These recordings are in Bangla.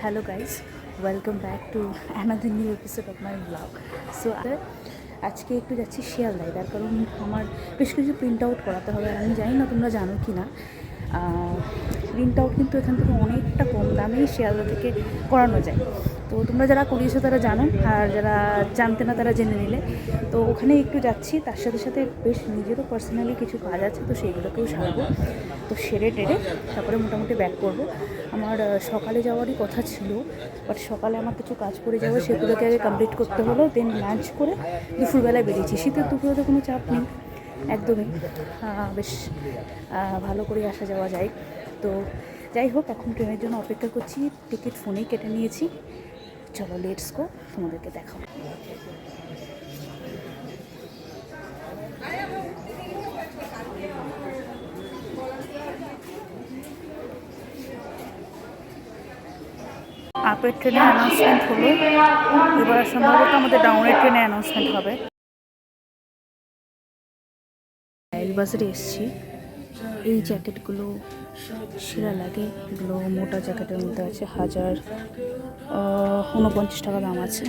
Hello guys, welcome back to another new episode of my vlog. So আজকে একটু যাচ্ছি শিয়ালদায়, তার কারণ আমার বেশ কিছু প্রিন্ট আউট করাতে হবে। আমি জানি না তোমরা জানো কি না, প্রিন্ট আউট কিন্তু এখান থেকে অনেকটা কম দামেই শিয়ালদা থেকে করানো যায়। তো তোমরা যারা করিয়েছো তারা জানো, আর যারা জানতে না তারা জেনে নিলে। তো ওখানে একটু যাচ্ছি, তার সাথে সাথে বেশ নিজেরও পার্সোনালি কিছু কাজ আছে, তো সেইগুলোকেও সারাবো। তো সেরে টেরে তারপরে মোটামুটি ব্যাক করবো। আমার সকালে যাওয়ারই কথা ছিল, বাট সকালে আমার কিছু কাজ করে যাবো, সেগুলোকে আগে কমপ্লিট করতে হলো। দেন লাঞ্চ করে দুপুরবেলায় বেরিয়েছি। শীতের দুপুরে তো কোনো চাপ নেই একদমই, বেশ ভালো করে আসা যাওয়া যায়। তো যাই হোক, এখন ট্রেনের জন্য অপেক্ষা করছি। টিকিট ফোনেই কেটে নিয়েছি। চলো লেটস গো, তোমাদেরকে দেখাবো। আপের ট্রেনে অ্যানাউন্সমেন্ট হলো, এবার সম্ভবত আমাদের ডাউনের ট্রেনে অ্যানাউন্সমেন্ট হবে। বাজারে এসেছি। এই জ্যাকেটগুলো সেরা লাগে, এগুলো মোটা জ্যাকেটের মধ্যে আছে। 1049 টাকা দাম আছে।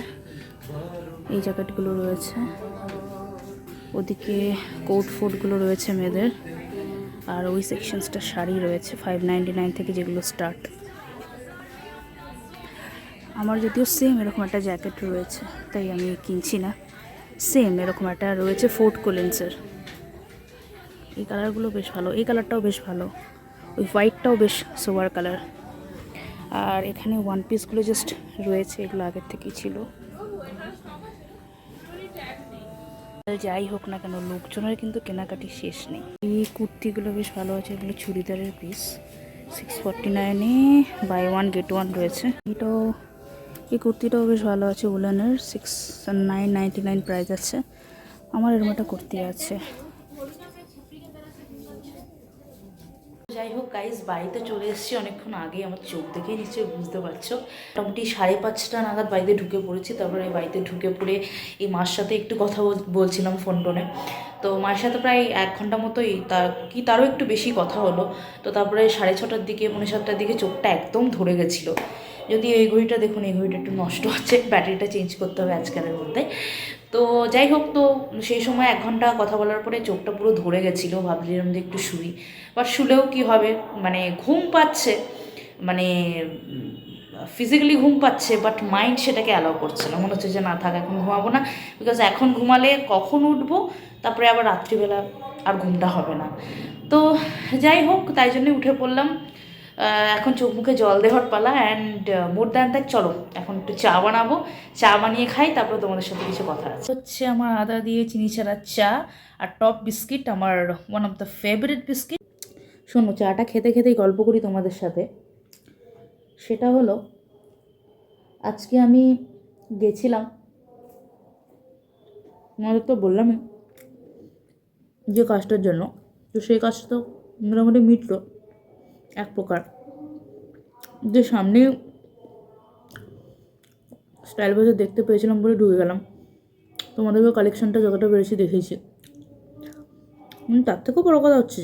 এই জ্যাকেটগুলো রয়েছে, ওদিকে কোট ফোটগুলো রয়েছে মেয়েদের, আর ওই সেকশনসটা শাড়ি রয়েছে 599 থেকে, যেগুলো স্টার্ট। আমার যদিও সেম এরকম একটা জ্যাকেট রয়েছে, তাই আমি কিনছি না। সেম এরকম একটা রয়েছে ফোর্ট কোলিন্সের। এই কালারগুলো বেশ ভালো, এই কালারটাও বেশ ভালো, ওই হোয়াইটটাও বেশ সোবার কালার। আর এখানে ওয়ান পিসগুলো জাস্ট রয়েছে, এগুলো আগের থেকেই ছিল। যাই হোক না কেন, লোকজনের কিন্তু কেনাকাটি শেষ নেই। এই কুর্তিগুলো বেশ ভালো আছে, এগুলো চুড়িদারের পিস। 649-এ বাই ওয়ান গেট ওয়ান রয়েছে। এই কুর্তিটাও বেশ ভালো আছে, উলানের। 999 প্রাইস আছে। আমার এরকম একটা কুর্তি আছে। যাই হোক গাইজ, বাড়িতে চলে এসেছি অনেকক্ষণ আগে। আমার চোখ দেখেই নিশ্চয়ই বুঝতে পারছো। মোটামুটি 5:30 নাগাদ বাড়িতে ঢুকে পড়েছি। তারপরে বাড়িতে ঢুকে পড়ে এই মার সাথে একটু কথা বলছিলাম ফোন টোনে। তো মায়ের সাথে প্রায় 1 ঘন্টা মতোই, তারও একটু বেশি কথা হলো। তো তারপরে 6:30টার দিকে, 7:45টার দিকে চোখটা একদম ধরে গেছিলো। যদি এই ঘড়িটা দেখুন, এই ঘড়িটা একটু নষ্ট হচ্ছে, ব্যাটারিটা চেঞ্জ করতে হবে আজকালের মধ্যে। তো যাই হোক, তো সেই সময় 1 ঘন্টা কথা বলার পরে চোখটা পুরো ধরে গেছিলো। ভাবছিলাম যে একটু শুই, বাট শুলেও কি হবে, মানে ঘুম পাচ্ছে, মানে ফিজিক্যালি ঘুম পাচ্ছে, বাট মাইন্ড সেটাকে অ্যালাউ করছে না। মনে হচ্ছে যে না থাক, এখন ঘুমাবো না, বিকজ এখন ঘুমালে কখন উঠবো, তারপরে আবার রাত্রিবেলা আর ঘুমটা হবে না। তো যাই হোক, তাই জন্যই উঠে পড়লাম। এখন চোখ মুখে জল দেওয়ার পালা। অ্যান্ড মোর দ্যান দ্যাট, চলো এখন একটু চা বানাবো, চা বানিয়ে খাই, তারপরে তোমাদের সাথে কিছু কথা আছে। হচ্ছে আমার আদা দিয়ে চিনি ছাড়া চা আর টপ বিস্কিট, আমার one of the favourite biscuit. শোনো, চাটা খেতে খেতেই গল্প করি তোমাদের সাথে। সেটা হলো, আজকে আমি গেছিলাম, তোমাদের তো বললামই যে কাজটার জন্য। তো সেই কাজটা তো মোটামুটি মিটলো এক প্রকার। যে সামনে স্টাইল বাজার দেখতে পেয়েছিলাম বলে ঢুকে গেলাম। তোমাদেরকে কালেকশনটা যতটা পেরেছি দেখেছি। তার থেকেও বড়ো কথা হচ্ছে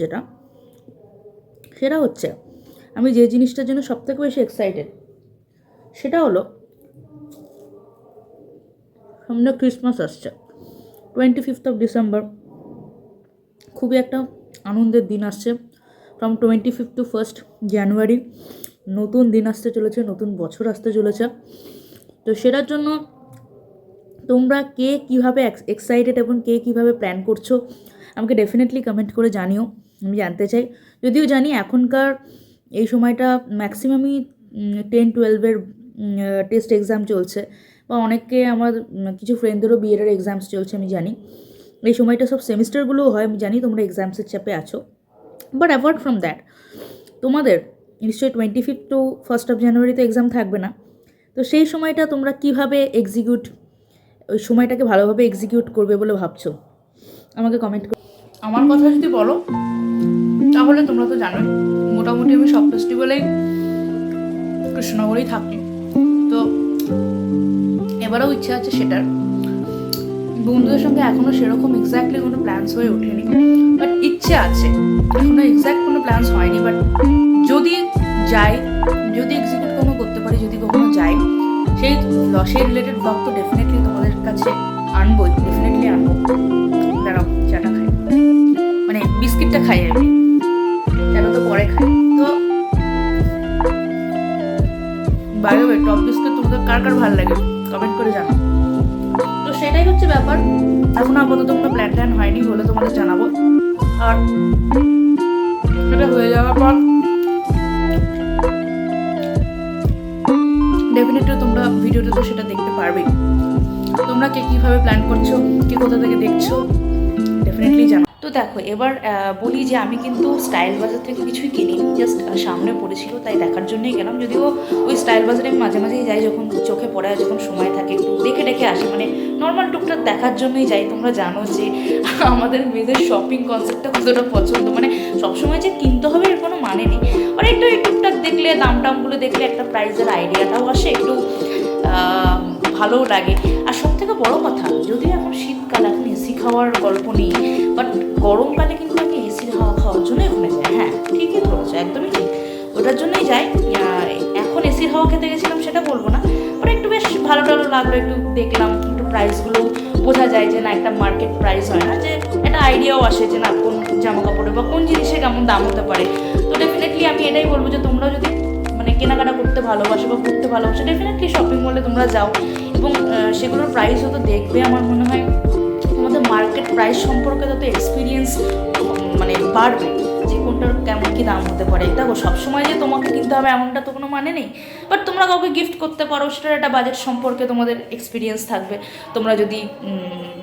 সেটা হচ্ছে আমি যে জিনিসটার জন্য সবথেকে বেশি এক্সাইটেড, সেটা হলো সামনে ক্রিসমাস আসছে, 25th of December। খুবই একটা আনন্দের দিন আসছে। From 25th to 1st January নতুন দিন আসতে চলেছে, নতুন বছর আসতে চলেছে। তো সেটার জন্য তোমরা কে কীভাবে এক্সাইটেড এবং কে কীভাবে প্ল্যান করছো আমাকে ডেফিনেটলি কমেন্ট করে জানিও, আমি জানতে চাই। যদিও জানি এখনকার এই সময়টা ম্যাক্সিমামই 10-12-এর টেস্ট এক্সাম চলছে, বা অনেকে আমার কিছু ফ্রেন্ডদেরও বিএডের এক্সামস চলছে, আমি জানি। এই সময়টা সব সেমিস্টারগুলোও হয়, আমি জানি তোমরা এক্সামসের চাপে আছো। বাট অ্যাপার্ট ফ্রম দ্যাট, তোমাদের নিশ্চয়ই 25th to 1st of January তো এক্সাম থাকবে না। তো সেই সময়টা তোমরা কীভাবে ওই সময়টাকে ভালোভাবে এক্সিকিউট করবে বলে ভাবছো আমাকে কমেন্ট করো। আমার কথা যদি বলো, তাহলে তোমরা তো জানো মোটামুটি আমি সব ফেস্টিভ্যালেই কৃষ্ণনগরেই থাকি। তো এবারেও ইচ্ছা আছে সেটার। বন্ধুদের সঙ্গে এখনও সেরকম এক্স্যাক্টলি কোনো প্ল্যান্স হয়ে ওঠেনি, বাট ইচ্ছে আছে। এখনও এক্স্যাক্ট কোনো প্ল্যান্স হয়নি, বাট যদি যাই, যদি এক্সিকিউট কোনো করতে পারি, যদি কখনো খাই, সেই রিলেটেড ব্লগ তো ডেফিনেটলি তোমাদের কাছে আনবোই, ডেফিনেটলি আনবো। দাঁড়াও চাটা খাই, মানে বিস্কিটটা খাই আমি, চাটা তো পরে খাই। তো বাইরে টপ বিস্কিট তোমাদের কার কার ভালো লাগে কমেন্ট করে জানাও। তো সেটাই হচ্ছে ব্যাপার। এখন আপাতত কোনো প্ল্যান ট্যান হয়নি, বলে তোমাদের জানাবো। আর সেটা হয়ে যাওয়ার পর ডেফিনেটলি তোমরা ভিডিওতে তো সেটা দেখতে পারবেই। তোমরা কে কীভাবে প্ল্যান করছো, কে কোথা থেকে দেখছো, ডেফিনেটলি জানো। তো দেখো এবার বলি যে আমি কিন্তু স্টাইল বাজার থেকে কিছুই কিনি, জাস্ট সামনে পড়েছিল তাই দেখার জন্যই গেলাম। যদিও ওই স্টাইল বাজারে আমি মাঝে মাঝেই যাই, যখন চোখে পড়ে, যখন সময় থাকে একটু দেখে দেখে আসি, মানে নর্মাল টুকটাক দেখার জন্যই যাই। তোমরা জানো যে আমাদের মেয়েদের শপিং কনসেপ্টটা কতটা পছন্দ, মানে সবসময় যে কিনতে হবে এর কোনো মানে নেই, আর একটু টুকটাক দেখলে দাম টামগুলো দেখলে একটা প্রাইসের আইডিয়াটাও আসে, একটু ভালোও লাগে। আর সব থেকে বড়ো কথা, যদিও এখন শীতকাল, এখন এসি খাওয়ার গল্প নেই, বাট গরমকালে কিন্তু আমি এসির হাওয়া খাওয়ার জন্যই ওখানে যাই। হ্যাঁ ঠিকই ধরেছো, একদমই ঠিক, ওটার জন্যই যাই। এখন এসির হাওয়া খেতে গেছিলাম সেটা বলবো না, বাট একটু বেশ ভালো টালো লাগলো, একটু দেখলাম, একটু প্রাইসগুলো বোঝা যায় যে না একটা মার্কেট প্রাইস হয় না, যে একটা আইডিয়াও আসে যে না কোন জামা কাপড়ে বা কোন জিনিসে কেমন দাম হতে পারে। তো ডেফিনেটলি আমি এটাই বলবো যে তোমরাও যদি মানে কেনাকাটা করতে ভালোবাসো বা করতে ভালোবাসো, ডেফিনেটলি শপিং মলে তোমরা যাও, এবং সেগুলোর প্রাইসও তো দেখবে। আমার মনে হয় তোমাদের মার্কেট প্রাইস সম্পর্কে তত এক্সপিরিয়েন্স মানে বাড়বে, যে কোনটার কেমন কী দাম হতে পারে। দেখো সবসময় যে তোমাকে কিনতে হবে এমনটা তো কোনো মানে নেই, বাট তোমরা কাউকে গিফট করতে পারো, সেটার একটা বাজেট সম্পর্কে তোমাদের এক্সপিরিয়েন্স থাকবে। তোমরা যদি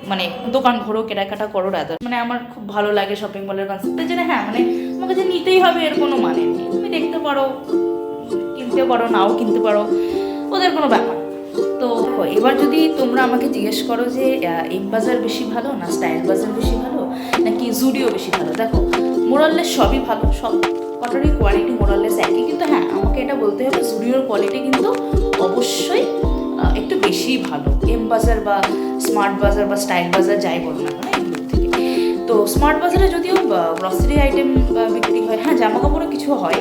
মানে দোকান ঘোরো, কেনাকাটা করো রাদার, মানে আমার খুব ভালো লাগে শপিং মলের কনসেপ্টে, যে হ্যাঁ মানে তোমাকে যে নিতেই হবে এর কোনো মানে নেই, তুমি দেখতে পারো, কিনতে পারো, নাও কিনতে পারো, ওদের কোনো ব্যাপার। তো এবার যদি তোমরা আমাকে জিজ্ঞেস করো যে এম বাজার বেশি ভালো না স্টাইল বাজার বেশি ভালো নাকি জুডিও বেশি ভালো, দেখো মোরাললেস সবই ভালো, সব কটারই কোয়ালিটি মোরাললেস একই, কিন্তু হ্যাঁ আমাকে এটা বলতে হবে জুডিওর কোয়ালিটি কিন্তু অবশ্যই একটু বেশিই ভালো এম বাজার বা স্মার্ট বাজার বা স্টাইল বাজার যাই বলো না কেন এগুলোর থেকে। তো স্মার্ট বাজারে যদিও গ্রসারি আইটেম বিক্রি হয়, হ্যাঁ জামা কাপড়ও কিছু হয়,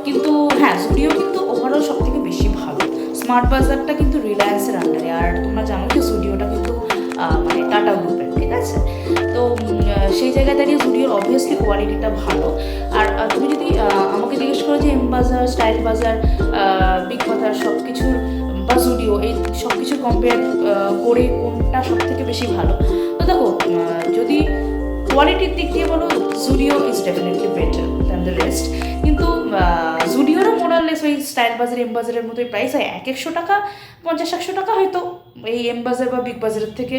কিন্তু হ্যাঁ জুডিও কিন্তু ওভারঅল সব থেকে বেশি ভালো। স্মার্ট বাজারটা কিন্তু রিলায়েন্সের আন্ডারে, আর তোমরা জানো যে জুডিওটা কিন্তু মানে টাটা গ্রুপের, ঠিক আছে। তো সেই জায়গায় দাঁড়িয়ে জুডিওর অবভিয়াসলি কোয়ালিটিটা ভালো। আর তুমি যদি আমাকে জিজ্ঞেস করো যে এম বাজার, স্টাইল বাজার, বিগ বাজার সব কিছুর বা জুডিও এই সব কিছু কম্পেয়ার করে কোনটা সব থেকে বেশি ভালো, তো দেখো যদি কোয়ালিটির দিক দিয়ে বলো Zudio is definitely better than the rest, কিন্তু জুডিওরও মোরাললেস ওই স্টাইল বাজার এম বাজারের মতোই প্রাইস হয়, 100 টাকা 50-100 টাকা হয়তো এই এম বাজার বা বিগ বাজারের থেকে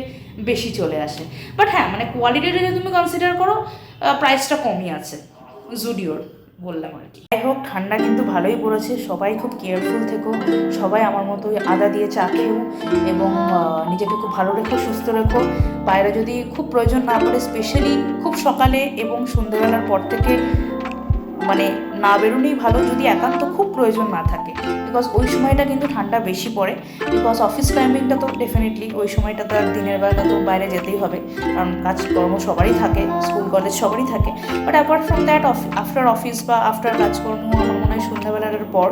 বেশি চলে আসে। বাট হ্যাঁ মানে কোয়ালিটিটা যদি তুমি কনসিডার করো প্রাইসটা কমই আছে জুডিওর, বললাম আর কি। যাই হোক ঠান্ডা কিন্তু ভালোই পড়েছে, সবাই খুব কেয়ারফুল থেকো, সবাই আমার মতো আদা দিয়ে চা খেও, এবং নিজেকে খুব ভালো রেখো, সুস্থ রেখো। বাইরে যদি খুব প্রয়োজন না পড়ে, স্পেশালি খুব সকালে এবং সন্ধ্যেবেলার পর থেকে মানে না বেরোনোই ভালো, যদি একান্ত খুব প্রয়োজন না থাকে, বিকজ ওই সময়টা কিন্তু ঠান্ডা বেশি পড়ে। বিকজ অফিস টাইমিংটা তো ডেফিনেটলি ওই সময়টা তো আর দিনের বেলা তো বাইরে যেতেই হবে, কারণ কাজকর্ম সবারই থাকে, স্কুল কলেজ সবারই থাকে। But apart from that after office বা আফটার কাজকর্ম আমার মনে হয় সন্ধ্যাবেলার পর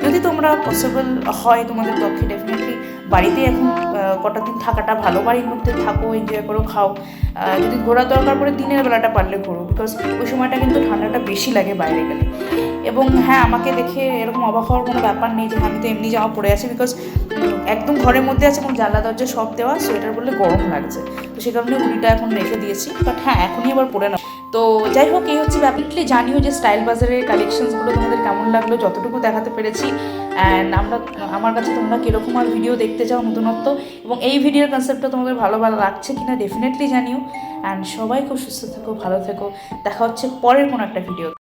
যদি তোমরা পসিবল হয় তোমাদের পক্ষে, ডেফিনেটলি বাড়িতে এখন কটা দিন থাকাটা ভালো, বাড়ির মধ্যে থাকো, এনজয় করো, খাও। যদি ঘোরার দরকার পড়ে দিনের বেলাটা পারলে ঘোরো, বিকজ ওই সময়টা কিন্তু ঠান্ডাটা বেশি লাগে বাইরে গেলে। এবং হ্যাঁ আমাকে দেখে এরকম অবাক হওয়ার কোনো ব্যাপার নেই যে আমি তো এমনি জামা পরে আছি, বিকজ একদম ঘরের মধ্যে আছে এবং জানলা দরজা সব দেওয়া, সোয়েটার বললে গরম লাগছে, তো সে কারণে উড়িটা এখন রেখে দিয়েছি। বাট হ্যাঁ এখনই আবার পরে না। তো যাই হোক এই হচ্ছে ব্যাপারটি, জানিও যে স্টাইল বাজারের কালেকশনসগুলো তোমাদের কেমন লাগলো, যতটুকু দেখাতে পেরেছি। অ্যান্ড আমার কাছে তোমরা কীরকম আর ভিডিও দেখতে চাও নতুনত্ব, এবং এই ভিডিওর কনসেপ্টটা তোমাদের ভালো লাগছে কিনা ডেফিনেটলি জানিও। অ্যান্ড সবাই খুব সুস্থ থেকো, ভালো থেকো, দেখা হচ্ছে পরের কোনো একটা ভিডিও।